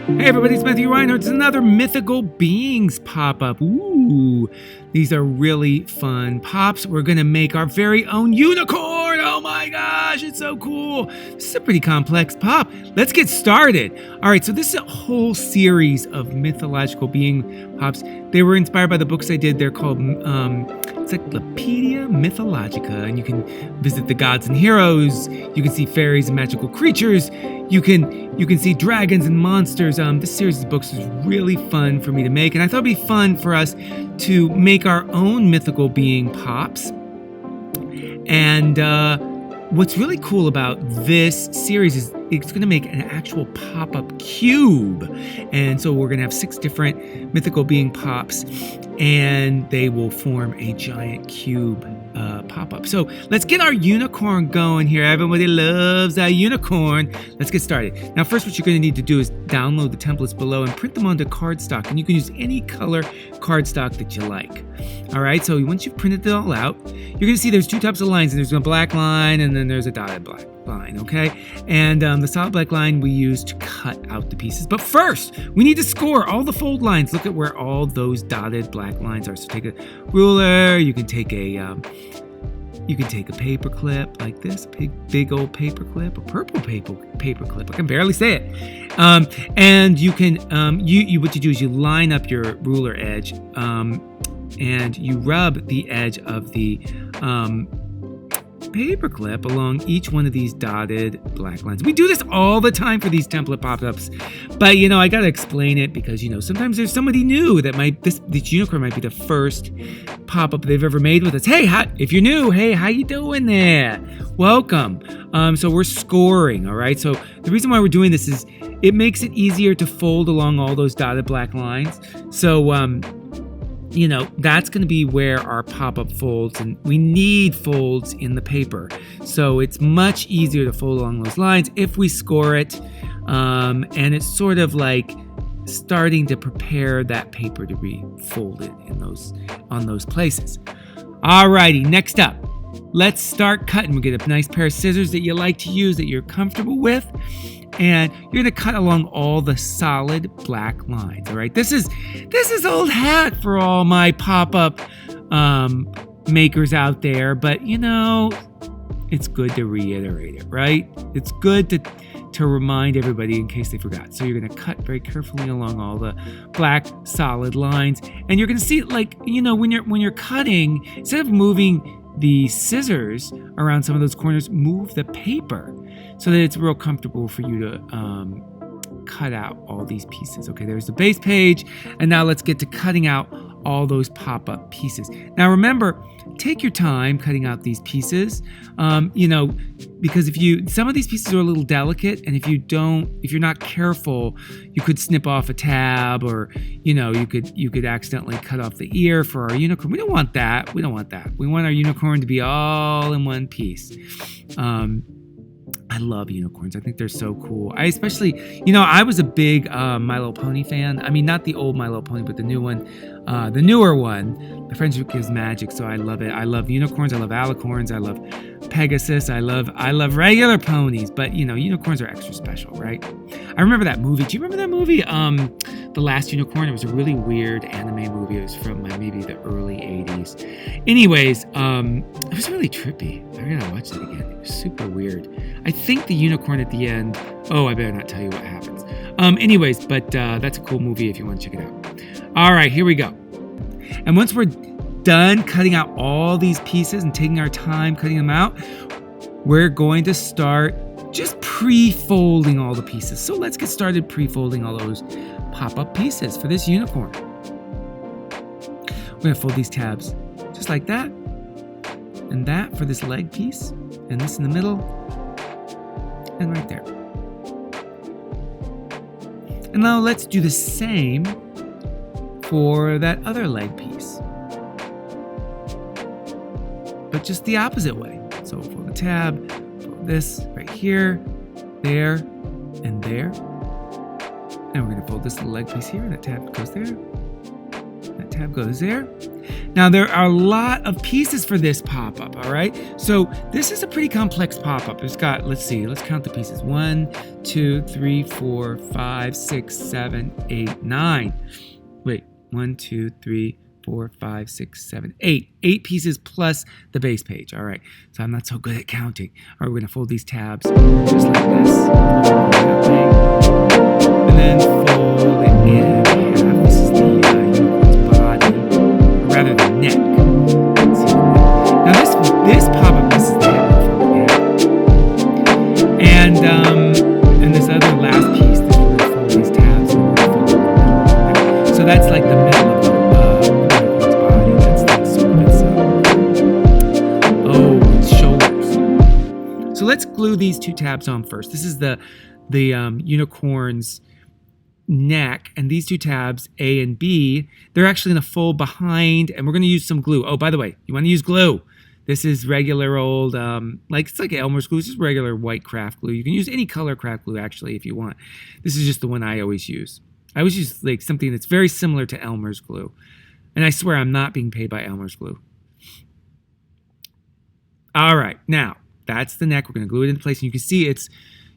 Hey everybody, it's Matthew Reinhart. It's another Mythical Beings pop-up. Ooh, these are really fun pops. We're going to make our very own unicorn. Oh my gosh, it's so cool. This is a pretty complex pop. Let's get started. All right, so this is a whole series of mythological being pops. They were inspired by the books I did. They're called Encyclopedia Mythologica, and you can visit the gods and heroes. You can see fairies and magical creatures. You can see dragons and monsters. This series of books is really fun for me to make, and I thought it'd be fun for us to make our own mythical being pops. And what's really cool about this series is it's going to make an actual pop-up cube. And so we're going to have 6 different mythical being pops, and they will form a giant cube pop-up. So let's get our unicorn going here. Everybody loves a unicorn. Let's get started. Now, first, what you're going to need to do is download the templates below and print them onto cardstock. And you can use any color cardstock that you like. All right, so once you've printed it all out, you're going to see there's 2 types of lines. There's a black line, and then there's a dotted black line, okay? And the solid black line we use to cut out the pieces. But first, we need to score all the fold lines. Look at where all those dotted black lines are. So take a ruler. You can take a paper clip like this, big old paper clip, a purple paper clip. I can barely say it. And you can what you do is you line up your ruler edge, and you rub the edge of the paper clip along each one of these dotted black lines. We do this all the time for these template pop-ups, but I gotta explain it because sometimes there's somebody new that this unicorn might be the first pop-up they've ever made with us. Hey, if you're new, hey, how you doing there? Welcome. So we're scoring, all right? So the reason why we're doing this is it makes it easier to fold along all those dotted black lines. So that's going to be where our pop-up folds, and we need folds in the paper. So it's much easier to fold along those lines if we score it. And it's sort of like starting to prepare that paper to be folded on those places. Alrighty, next up, let's start cutting. We'll get a nice pair of scissors that you like to use, that you're comfortable with. And you're going to cut along all the solid black lines, all right? This is old hat for all my pop-up makers out there, but it's good to reiterate it, right? It's good to remind everybody in case they forgot. So you're going to cut very carefully along all the black solid lines, and you're going to see, when you're cutting, instead of moving the scissors around some of those corners, move the paper so that it's real comfortable for you to cut out all these pieces. Okay, there's the base page, and now let's get to cutting out all those pop-up pieces. Now remember, take your time cutting out these pieces, because some of these pieces are a little delicate, and if you're not careful, you could snip off a tab, or you could accidentally cut off the ear for our unicorn. We don't want that. We want our unicorn to be all in one piece. I love unicorns. I think they're so cool. I especially, I was a big My Little Pony fan. I mean, not the old My Little Pony, but the new one, the newer one. My friendship gives magic, so I love it. I love unicorns. I love alicorns. I love Pegasus. I love regular ponies, but unicorns are extra special, right? I remember that movie. Do you remember that movie? The Last Unicorn. It was a really weird anime movie. It was from maybe the early 80s. Anyways, it was really trippy. I gotta watch it again. It was super weird. I think the unicorn at the end. Oh, I better not tell you what happens. Anyways, but that's a cool movie if you want to check it out. All right, here we go. And once we're done cutting out all these pieces and taking our time cutting them out, we're going to start just pre-folding all the pieces. So let's get started pre-folding all those pop-up pieces for this unicorn. We're going to fold these tabs just like that, and that for this leg piece, and this in the middle, and right there. And now let's do the same for that other leg piece, but just the opposite way. So we'll fold the tab, fold this right here, there, and there. And we're going to fold this little leg piece here, and that tab goes there. That tab goes there. Now there are a lot of pieces for this pop-up, all right? So this is a pretty complex pop-up. It's got, let's see, let's count the pieces. 1, 2, 3, 4, 5, 6, 7, 8, 9. Wait, 1, 2, 3, 4, 5, 6, 7, 8. 8 pieces plus the base page. All right, so I'm not so good at counting. All right, we're gonna fold these tabs just like this. And then fold it in half. This is the unicorn's body, or rather the neck. Now this pop-up, this is the head. And this other last piece, this we're gonna fold these tabs and we're gonna fold it. So that's like the middle of the unicorn's body. That's sort of its shoulders. So let's glue these 2 tabs on first. This is the unicorn's neck, and these 2 tabs, A and B, they're actually going to fold behind, and we're going to use some glue. Oh, by the way, you want to use glue. This is regular old, it's like Elmer's glue. It's just regular white craft glue. You can use any color craft glue, actually, if you want. This is just the one I always use. I always use like something that's very similar to Elmer's glue. And I swear I'm not being paid by Elmer's glue. All right, now, that's the neck. We're going to glue it into place, and you can see it's,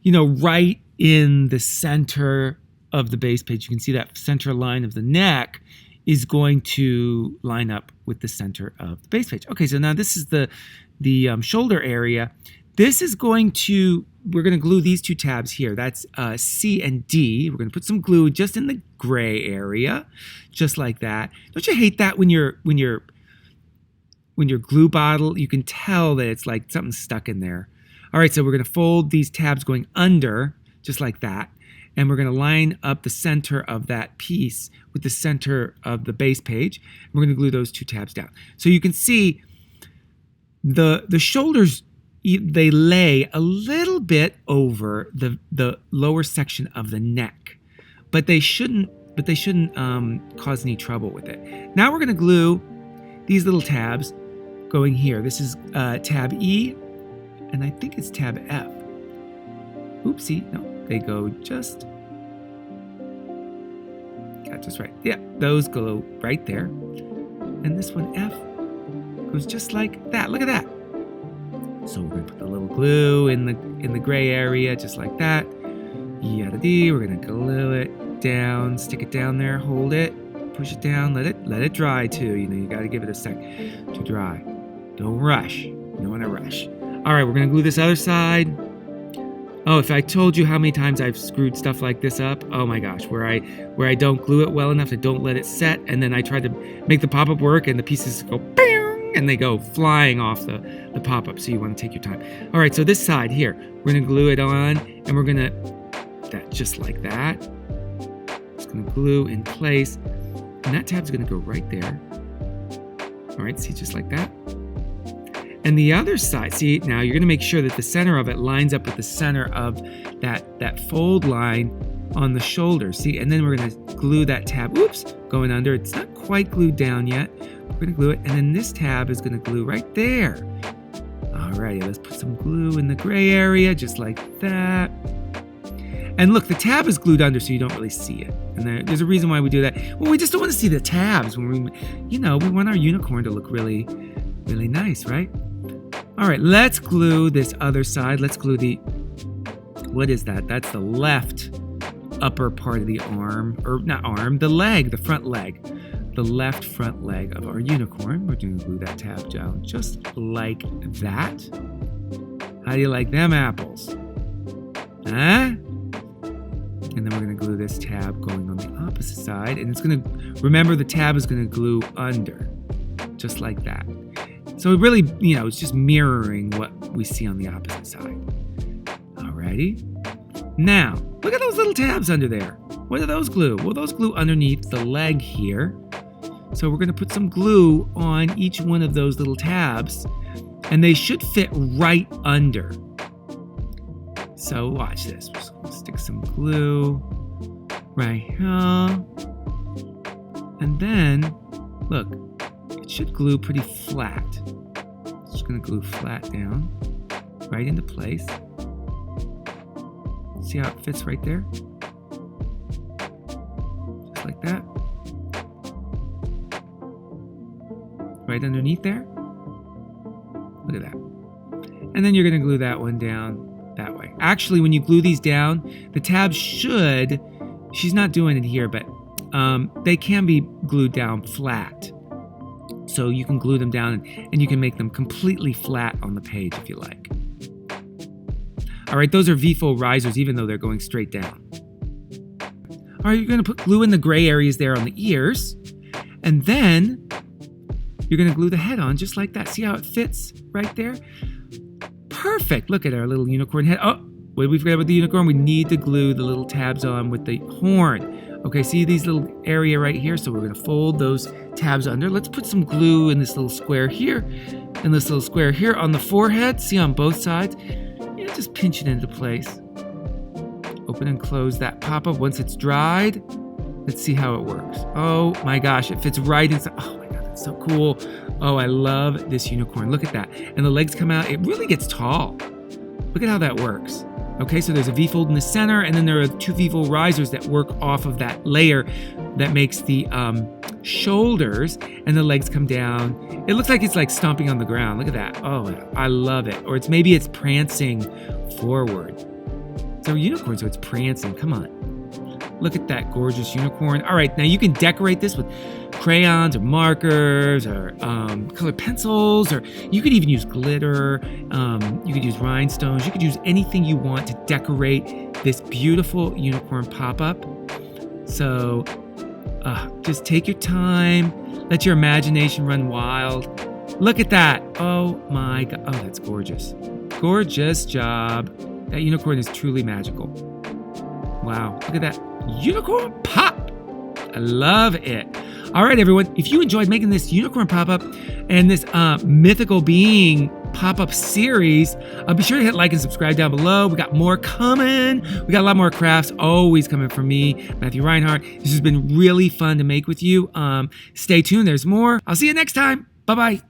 right in the center of the base page. You can see that center line of the neck is going to line up with the center of the base page. Okay, so now this is the shoulder area. This is going to, we're going to glue these 2 tabs here. That's C and D. We're going to put some glue just in the gray area, just like that. Don't you hate that when your glue bottle, you can tell that it's like something stuck in there. All right, so we're going to fold these tabs going under, just like that. And we're going to line up the center of that piece with the center of the base page. We're going to glue those 2 tabs down. So you can see the shoulders, they lay a little bit over the lower section of the neck, but they shouldn't cause any trouble with it. Now we're going to glue these little tabs going here. This is tab E, and I think it's tab F. Oopsie, no. They go just, got this right. Yeah, those go right there. And this one, F, goes just like that. Look at that. So we're gonna put the little glue in the gray area, just like that. Yada D, we're gonna glue it down, stick it down there, hold it, push it down, let it dry too. You gotta give it a sec to dry. Don't rush. You don't wanna rush. All right, we're gonna glue this other side. Oh, if I told you how many times I've screwed stuff like this up, oh my gosh, where I don't glue it well enough, I don't let it set, and then I try to make the pop-up work, and the pieces go bang, and they go flying off the pop-up, so you want to take your time. All right, so this side here, we're going to glue it on, and we're going to, just like that. It's going to glue in place, and that tab's going to go right there. All right, see, just like that. And the other side, see, now you're going to make sure that the center of it lines up with the center of that fold line on the shoulder. See, and then we're going to glue that tab, going under. It's not quite glued down yet. We're going to glue it, and then this tab is going to glue right there. Alrighty, let's put some glue in the gray area, just like that. And look, the tab is glued under, so you don't really see it. And there's a reason why we do that. Well, we just don't want to see the tabs when we want our unicorn to look really, really nice, right? All right, let's glue this other side. Let's glue what is that? That's the left upper part of the arm, or not arm, the leg, the front leg. The left front leg of our unicorn. We're going to glue that tab down just like that. How do you like them apples? Huh? And then we're going to glue this tab going on the opposite side. And it's going to, remember the tab is going to glue under, just like that. So it really, it's just mirroring what we see on the opposite side. Alrighty. Now, look at those little tabs under there. What do those glue? Well, those glue underneath the leg here. So we're going to put some glue on each one of those little tabs, and they should fit right under. So watch this. We're just going to stick some glue right here. And then, look, it should glue pretty flat. Just going to glue flat down, right into place. See how it fits right there? Just like that. right underneath there. Look at that. And then you're going to glue that one down that way. Actually, when you glue these down, the tabs should, she's not doing it here, but they can be glued down flat. So you can glue them down and you can make them completely flat on the page if you like. All right, those are V-fold risers, even though they're going straight down. All right, you're going to put glue in the gray areas there on the ears. And then you're going to glue the head on just like that. See how it fits right there? Perfect. Look at our little unicorn head. Oh, what did we forget about the unicorn? We need to glue the little tabs on with the horn. Okay, see these little area right here? So we're going to fold those tabs under. Let's put some glue in this little square here and this little square here on the forehead. See on both sides? Yeah, just pinch it into place. Open and close that pop-up once it's dried. Let's see how it works. Oh my gosh, it fits right inside. Oh my God, that's so cool. Oh, I love this unicorn. Look at that. And the legs come out. It really gets tall. Look at how that works. Okay, so there's a V-fold in the center, and then there are 2 V-fold risers that work off of that layer that makes the shoulders, and the legs come down. It looks like it's like stomping on the ground. Look at that. Oh, I love it. Or maybe it's prancing forward. It's a unicorn, so it's prancing. Come on. Look at that gorgeous unicorn. All right, now you can decorate this with crayons or markers or colored pencils, or you could even use glitter. You could use rhinestones. You could use anything you want to decorate this beautiful unicorn pop-up. So just take your time. Let your imagination run wild. Look at that. Oh my God. Oh, that's gorgeous. Gorgeous job. That unicorn is truly magical. Wow, look at that unicorn pop. I love it. All right, everyone, if you enjoyed making this unicorn pop-up and this Mythical Being pop-up series, be sure to hit like and subscribe down below. We got more coming. We got a lot more crafts always coming from me, Matthew Reinhart. This has been really fun to make with you. Stay tuned. There's more. I'll see you next time. Bye-bye.